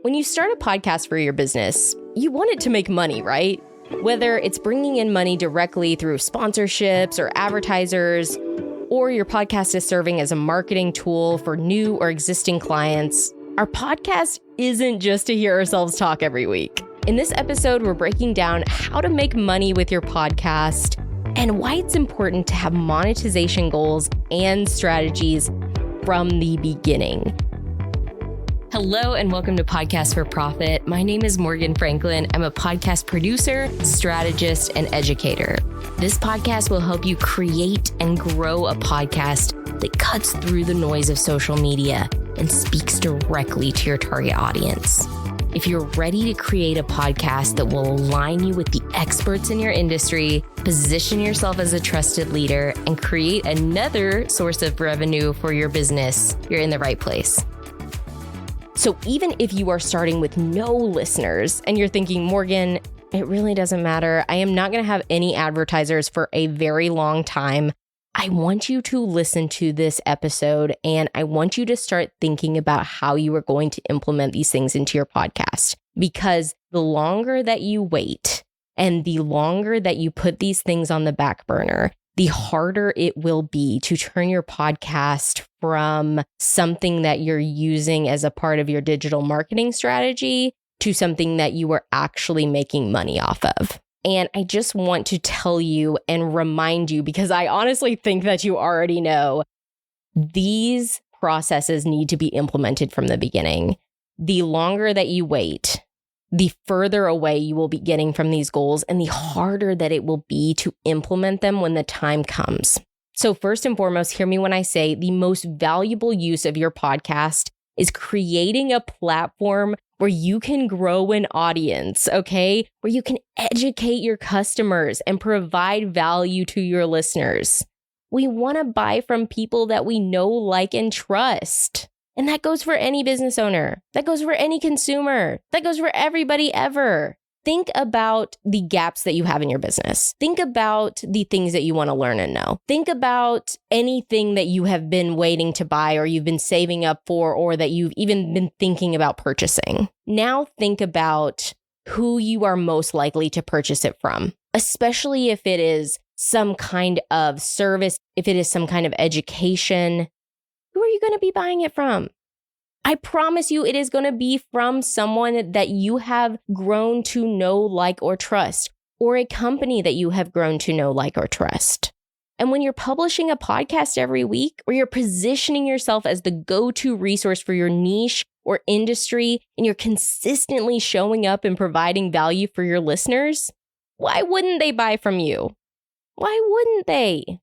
When you start a podcast for your business, you want it to make money, right? Whether it's bringing in money directly through sponsorships or advertisers, or your podcast is serving as a marketing tool for new or existing clients, our podcast isn't just to hear ourselves talk every week. In this episode, we're breaking down how to make money with your podcast and why it's important to have monetization goals and strategies from the beginning. Hello and welcome to Podcast for Profit. My name is Morgan Franklin. I'm a podcast producer, strategist, and educator. This podcast will help you create and grow a podcast that cuts through the noise of social media and speaks directly to your target audience. If you're ready to create a podcast that will align you with the experts in your industry, position yourself as a trusted leader, and create another source of revenue for your business, you're in the right place. So even if you are starting with no listeners and you're thinking, Morgan, it really doesn't matter. I am not going to have any advertisers for a very long time. I want you to listen to this episode and I want you to start thinking about how you are going to implement these things into your podcast. Because the longer that you wait and the longer that you put these things on the back burner, the harder it will be to turn your podcast from something that you're using as a part of your digital marketing strategy to something that you are actually making money off of. And I just want to tell you and remind you, because I honestly think that you already know, these processes need to be implemented from the beginning. The longer that you wait, the further away you will be getting from these goals and the harder that it will be to implement them when the time comes. So first and foremost, hear me when I say the most valuable use of your podcast is creating a platform where you can grow an audience, okay? Where you can educate your customers and provide value to your listeners. We want to buy from people that we know, like, and trust. And that goes for any business owner. That goes for any consumer. That goes for everybody ever. Think about the gaps that you have in your business. Think about the things that you want to learn and know. Think about anything that you have been waiting to buy or you've been saving up for or that you've even been thinking about purchasing. Now think about who you are most likely to purchase it from, especially if it is some kind of service, if it is some kind of education. Who are you going to be buying it from? I promise you it is going to be from someone that you have grown to know, like, or trust, or a company that you have grown to know, like, or trust. And when you're publishing a podcast every week, or you're positioning yourself as the go-to resource for your niche or industry, and you're consistently showing up and providing value for your listeners, why wouldn't they buy from you? Why wouldn't they?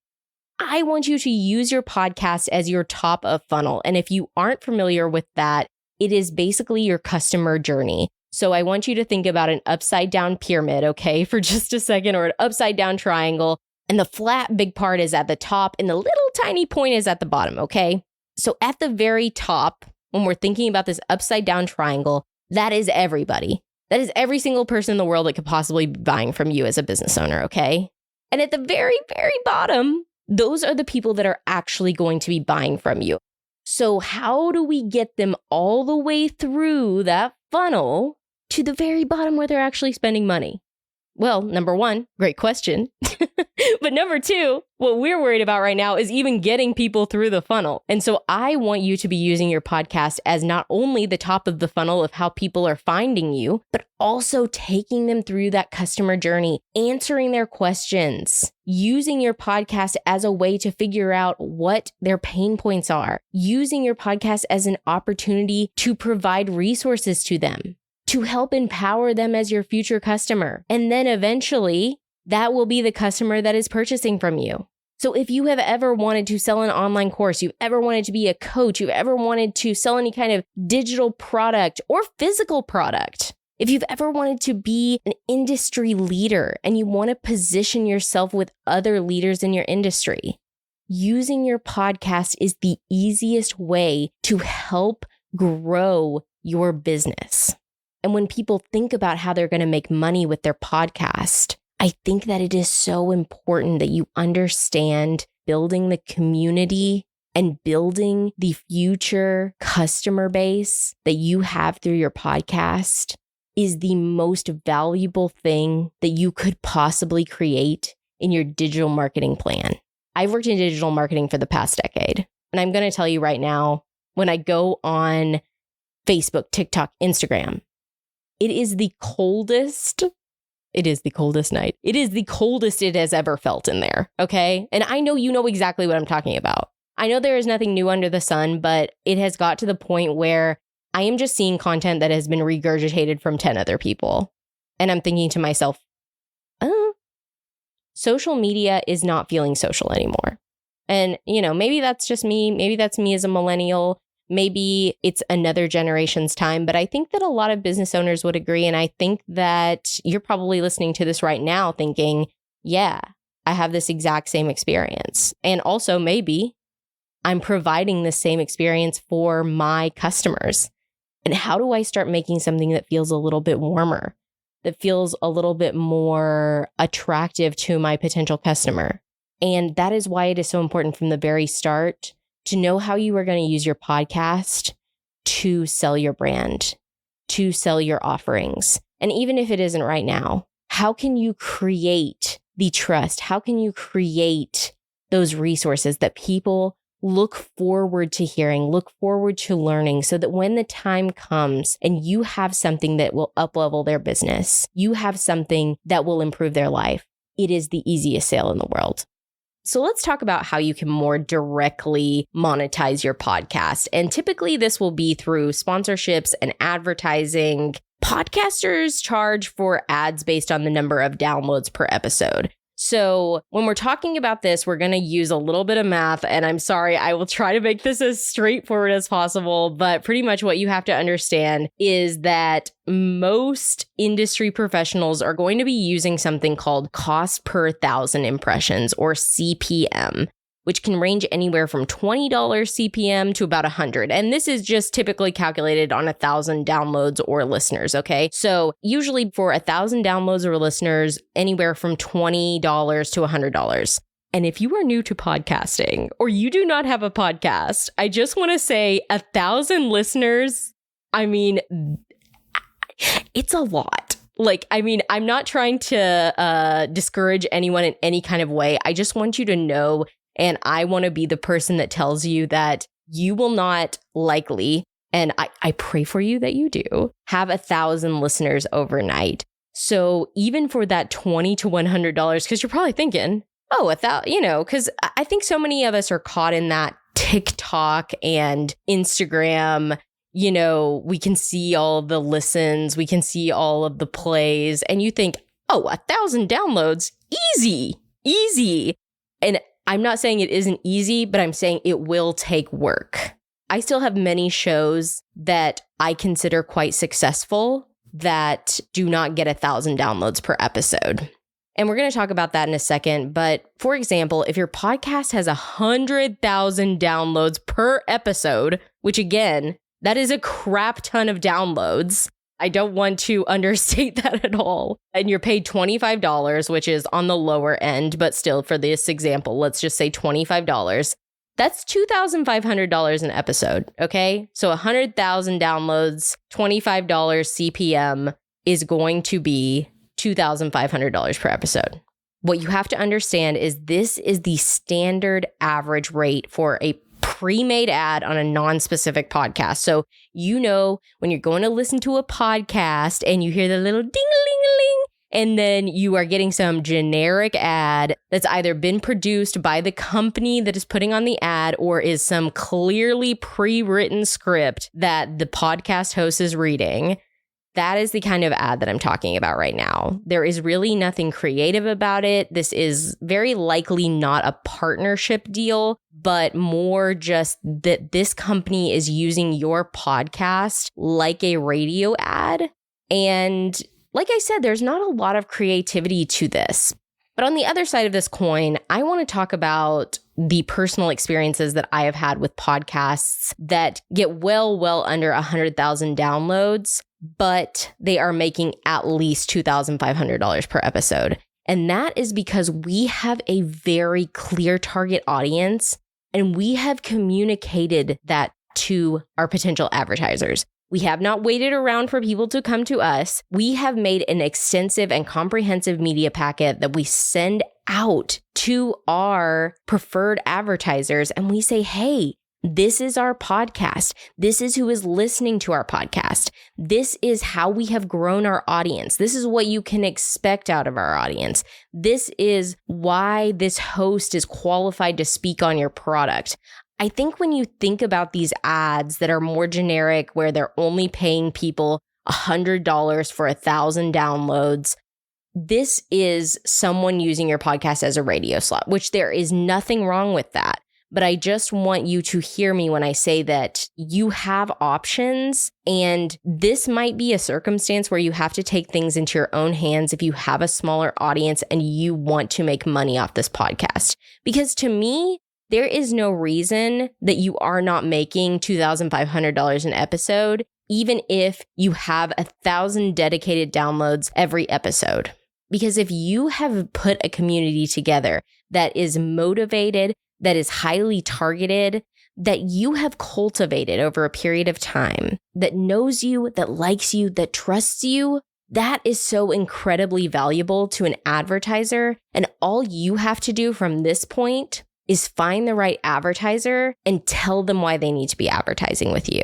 I want you to use your podcast as your top of funnel. And if you aren't familiar with that, it is basically your customer journey. So I want you to think about an upside down pyramid, okay, for just a second, or an upside down triangle. And the flat big part is at the top and the little tiny point is at the bottom, okay? So at the very top, when we're thinking about this upside down triangle, that is everybody. That is every single person in the world that could possibly be buying from you as a business owner, okay? And at the very, very bottom, those are the people that are actually going to be buying from you. So how do we get them all the way through that funnel to the very bottom where they're actually spending money? Well, number one, great question. But number two, what we're worried about right now is even getting people through the funnel. And so I want you to be using your podcast as not only the top of the funnel of how people are finding you, but also taking them through that customer journey, answering their questions, using your podcast as a way to figure out what their pain points are, using your podcast as an opportunity to provide resources to them, to help empower them as your future customer. And then eventually, that will be the customer that is purchasing from you. So if you have ever wanted to sell an online course, you've ever wanted to be a coach, you've ever wanted to sell any kind of digital product or physical product, if you've ever wanted to be an industry leader and you want to position yourself with other leaders in your industry, using your podcast is the easiest way to help grow your business. And when people think about how they're going to make money with their podcast, I think that it is so important that you understand building the community and building the future customer base that you have through your podcast is the most valuable thing that you could possibly create in your digital marketing plan. I've worked in digital marketing for the past decade, and I'm going to tell you right now, when I go on Facebook, TikTok, Instagram, it is the coldest. It is the coldest night. It is the coldest it has ever felt in there, okay? And I know you know exactly what I'm talking about. I know there is nothing new under the sun, but it has got to the point where I am just seeing content that has been regurgitated from 10 other people. And I'm thinking to myself, social media is not feeling social anymore. And, maybe that's just me. Maybe that's me as a millennial. Maybe it's another generation's time. But I think that a lot of business owners would agree. And I think that you're probably listening to this right now thinking, yeah, I have this exact same experience. And also maybe I'm providing the same experience for my customers. And how do I start making something that feels a little bit warmer, that feels a little bit more attractive to my potential customer? And that is why it is so important from the very start to know how you are going to use your podcast to sell your brand, to sell your offerings. And even if it isn't right now, how can you create the trust? How can you create those resources that people look forward to hearing, look forward to learning, so that when the time comes and you have something that will up-level their business, you have something that will improve their life, it is the easiest sale in the world. So let's talk about how you can more directly monetize your podcast. And typically this will be through sponsorships and advertising. Podcasters charge for ads based on the number of downloads per episode. So when we're talking about this, we're going to use a little bit of math, and I'm sorry, I will try to make this as straightforward as possible, but pretty much what you have to understand is that most industry professionals are going to be using something called cost per thousand impressions, or CPM, which can range anywhere from $20 CPM to about $100. And this is just typically calculated on 1,000 downloads or listeners, okay? So usually for 1,000 downloads or listeners, anywhere from $20 to $100. And if you are new to podcasting or you do not have a podcast, I just want to say 1,000 listeners, I mean, it's a lot. I'm not trying to discourage anyone in any kind of way. I just want you to know, and I want to be the person that tells you that you will not likely, and I pray for you that you do, have 1,000 listeners overnight. So even for that $20 to $100, because you're probably thinking, because I think so many of us are caught in that TikTok and Instagram. We can see all of the listens, we can see all of the plays, and you think, 1,000 downloads, easy. And I'm not saying it isn't easy, but I'm saying it will take work. I still have many shows that I consider quite successful that do not get 1,000 downloads per episode. And we're going to talk about that in a second. But for example, if your podcast has 100,000 downloads per episode, which again, that is a crap ton of downloads. I don't want to understate that at all. And you're paid $25, which is on the lower end, but still for this example, let's just say $25. That's $2,500 an episode, okay? So 100,000 downloads, $25 CPM is going to be $2,500 per episode. What you have to understand is this is the standard average rate for a pre-made ad on a non-specific podcast. So, when you're going to listen to a podcast and you hear the little ding-a-ling-a-ling, and then you are getting some generic ad that's either been produced by the company that is putting on the ad or is some clearly pre-written script that the podcast host is reading. That is the kind of ad that I'm talking about right now. There is really nothing creative about it. This is very likely not a partnership deal, but more just that this company is using your podcast like a radio ad. And like I said, there's not a lot of creativity to this. But on the other side of this coin, I want to talk about the personal experiences that I have had with podcasts that get well under 100,000 downloads, but they are making at least $2,500 per episode. And that is because we have a very clear target audience And we have communicated that to our potential advertisers. We have not waited around for people to come to us. We have made an extensive and comprehensive media packet that we send out to our preferred advertisers. And we say, hey, this is our podcast. This is who is listening to our podcast. This is how we have grown our audience. This is what you can expect out of our audience. This is why this host is qualified to speak on your product. I think when you think about these ads that are more generic, where they're only paying people $100 for 1,000 downloads, this is someone using your podcast as a radio slot, which there is nothing wrong with that. But I just want you to hear me when I say that you have options, and this might be a circumstance where you have to take things into your own hands if you have a smaller audience and you want to make money off this podcast. Because to me, there is no reason that you are not making $2,500 an episode, even if you have 1,000 dedicated downloads every episode. Because if you have put a community together that is motivated, that is highly targeted, that you have cultivated over a period of time, that knows you, that likes you, that trusts you, that is so incredibly valuable to an advertiser. And all you have to do from this point is find the right advertiser and tell them why they need to be advertising with you.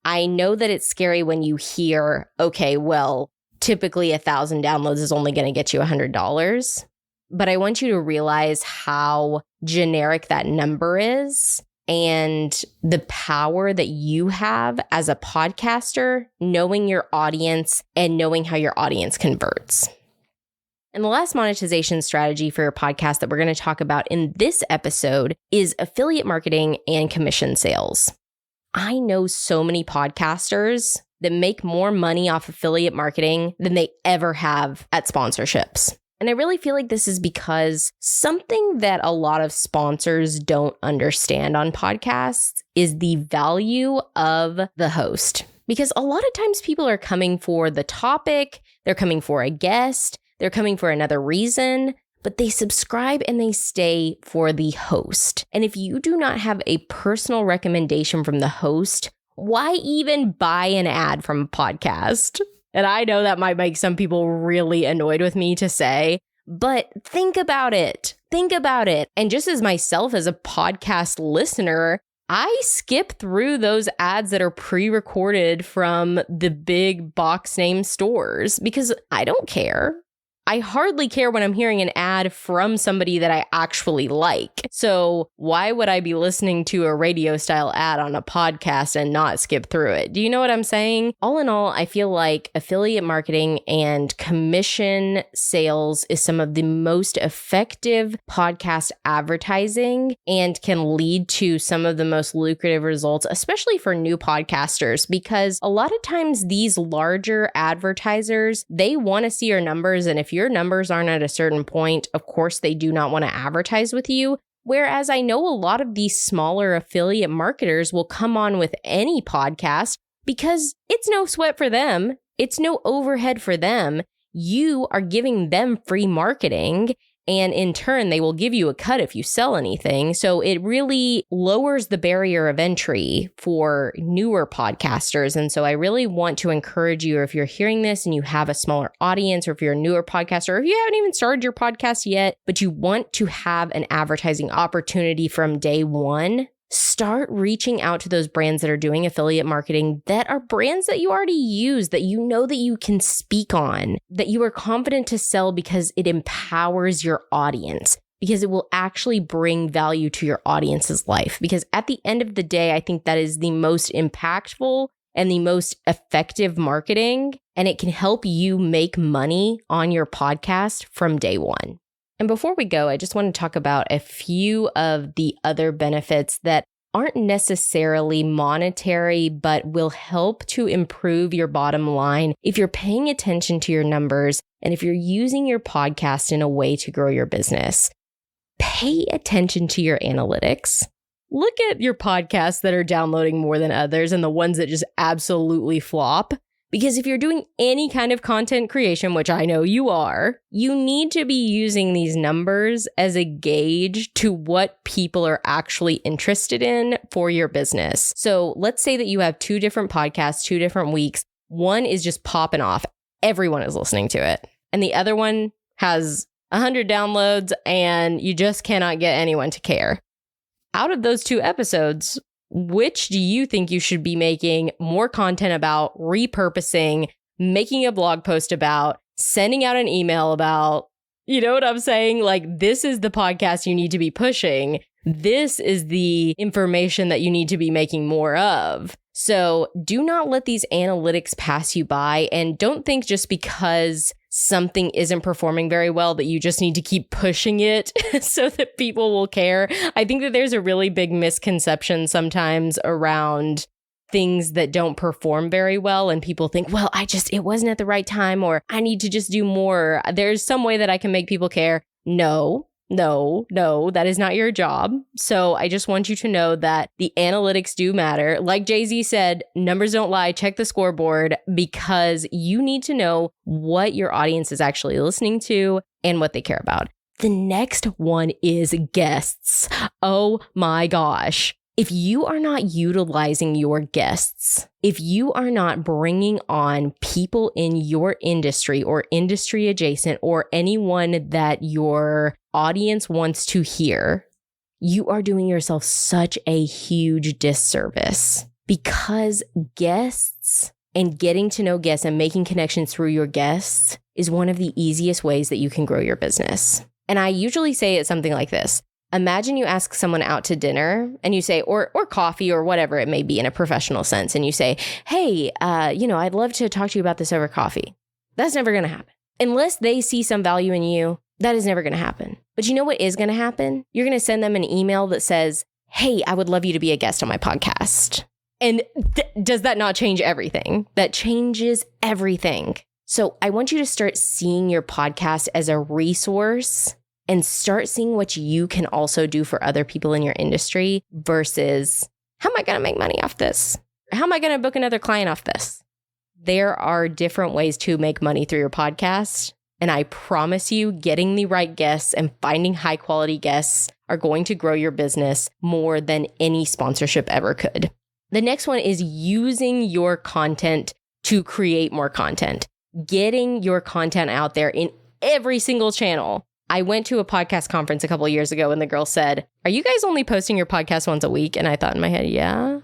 I know that it's scary when you hear, okay, well, typically 1,000 downloads is only going to get you $100. But I want you to realize how generic that number is and the power that you have as a podcaster, knowing your audience and knowing how your audience converts. And the last monetization strategy for your podcast that we're going to talk about in this episode is affiliate marketing and commission sales. I know so many podcasters that make more money off affiliate marketing than they ever have at sponsorships. And I really feel like this is because something that a lot of sponsors don't understand on podcasts is the value of the host. Because a lot of times people are coming for the topic, they're coming for a guest, they're coming for another reason, but they subscribe and they stay for the host. And if you do not have a personal recommendation from the host, why even buy an ad from a podcast? And I know that might make some people really annoyed with me to say, but think about it. Think about it. And just as myself as a podcast listener, I skip through those ads that are pre-recorded from the big box name stores because I don't care. I hardly care when I'm hearing an ad from somebody that I actually like. So why would I be listening to a radio style ad on a podcast and not skip through it? Do you know what I'm saying? All in all, I feel like affiliate marketing and commission sales is some of the most effective podcast advertising and can lead to some of the most lucrative results, especially for new podcasters, because a lot of times these larger advertisers, they want to see your numbers. And if your numbers aren't at a certain point, of course, they do not want to advertise with you. Whereas I know a lot of these smaller affiliate marketers will come on with any podcast because it's no sweat for them. It's no overhead for them. You are giving them free marketing. And in turn, they will give you a cut if you sell anything. So it really lowers the barrier of entry for newer podcasters. And so I really want to encourage you, if you're hearing this and you have a smaller audience, or if you're a newer podcaster, or if you haven't even started your podcast yet, but you want to have an advertising opportunity from day one, start reaching out to those brands that are doing affiliate marketing, that are brands that you already use, that you know that you can speak on, that you are confident to sell because it empowers your audience, because it will actually bring value to your audience's life. Because at the end of the day, I think that is the most impactful and the most effective marketing, and it can help you make money on your podcast from day one. And before we go, I just want to talk about a few of the other benefits that aren't necessarily monetary, but will help to improve your bottom line if you're paying attention to your numbers and if you're using your podcast in a way to grow your business. Pay attention to your analytics. Look at your podcasts that are downloading more than others and the ones that just absolutely flop. Because if you're doing any kind of content creation, which I know you are, you need to be using these numbers as a gauge to what people are actually interested in for your business. So let's say that you have 2 different podcasts, 2 different weeks. One is just popping off. Everyone is listening to it. And the other one has 100 downloads and you just cannot get anyone to care. Out of those 2 episodes, which do you think you should be making more content about, repurposing, making a blog post about, sending out an email about? You know what I'm saying? Like, this is the podcast you need to be pushing. This is the information that you need to be making more of. So do not let these analytics pass you by, and don't think just because something isn't performing very well that you just need to keep pushing it so that people will care. I think that there's a really big misconception sometimes around things that don't perform very well, and people think, well, it wasn't at the right time, or I need to just do more. There's some way that I can make people care. No, that is not your job. So I just want you to know that the analytics do matter. Like Jay-Z said, numbers don't lie. Check the scoreboard, because you need to know what your audience is actually listening to and what they care about. The next one is guests. Oh my gosh. If you are not utilizing your guests, if you are not bringing on people in your industry or industry adjacent or anyone that your audience wants to hear, you are doing yourself such a huge disservice, because guests and getting to know guests and making connections through your guests is one of the easiest ways that you can grow your business. And I usually say it something like this. Imagine you ask someone out to dinner and you say, or coffee or whatever it may be in a professional sense. And you say, hey, I'd love to talk to you about this over coffee. That's never going to happen. Unless they see some value in you, that is never going to happen. But you know what is going to happen? You're going to send them an email that says, hey, I would love you to be a guest on my podcast. And does that not change everything? That changes everything. So I want you to start seeing your podcast as a resource and start seeing what you can also do for other people in your industry versus, how am I going to make money off this? How am I going to book another client off this? There are different ways to make money through your podcast. And I promise you, getting the right guests and finding high quality guests are going to grow your business more than any sponsorship ever could. The next one is using your content to create more content. Getting your content out there in every single channel. I went to a podcast conference a couple of years ago and the girl said, are you guys only posting your podcast once a week? And I thought in my head, yeah.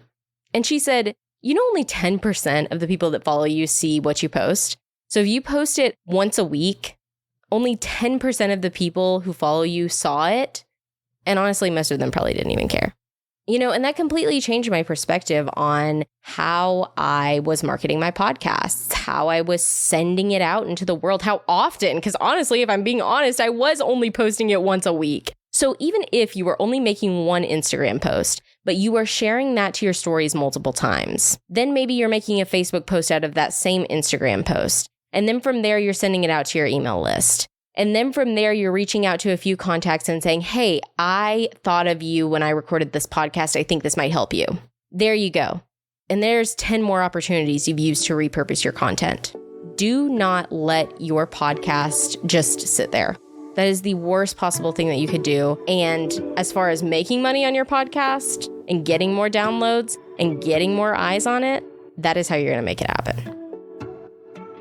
And she said, only 10% of the people that follow you see what you post. So if you post it once a week, only 10% of the people who follow you saw it. And honestly, most of them probably didn't even care. And that completely changed my perspective on how I was marketing my podcasts, how I was sending it out into the world, how often, because honestly, if I'm being honest, I was only posting it once a week. So even if you were only making one Instagram post, but you are sharing that to your stories multiple times, then maybe you're making a Facebook post out of that same Instagram post. And then from there, you're sending it out to your email list. And then from there, you're reaching out to a few contacts and saying, hey, I thought of you when I recorded this podcast. I think this might help you. There you go. And there's 10 more opportunities you've used to repurpose your content. Do not let your podcast just sit there. That is the worst possible thing that you could do. And as far as making money on your podcast and getting more downloads and getting more eyes on it, that is how you're going to make it happen.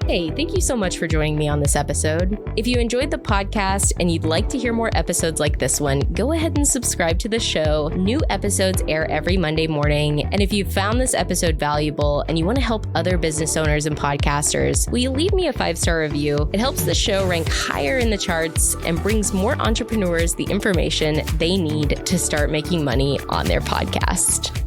Hey, thank you so much for joining me on this episode. If you enjoyed the podcast and you'd like to hear more episodes like this one, go ahead and subscribe to the show. New episodes air every Monday morning. And if you found this episode valuable and you want to help other business owners and podcasters, will you leave me a 5-star review? It helps the show rank higher in the charts and brings more entrepreneurs the information they need to start making money on their podcast.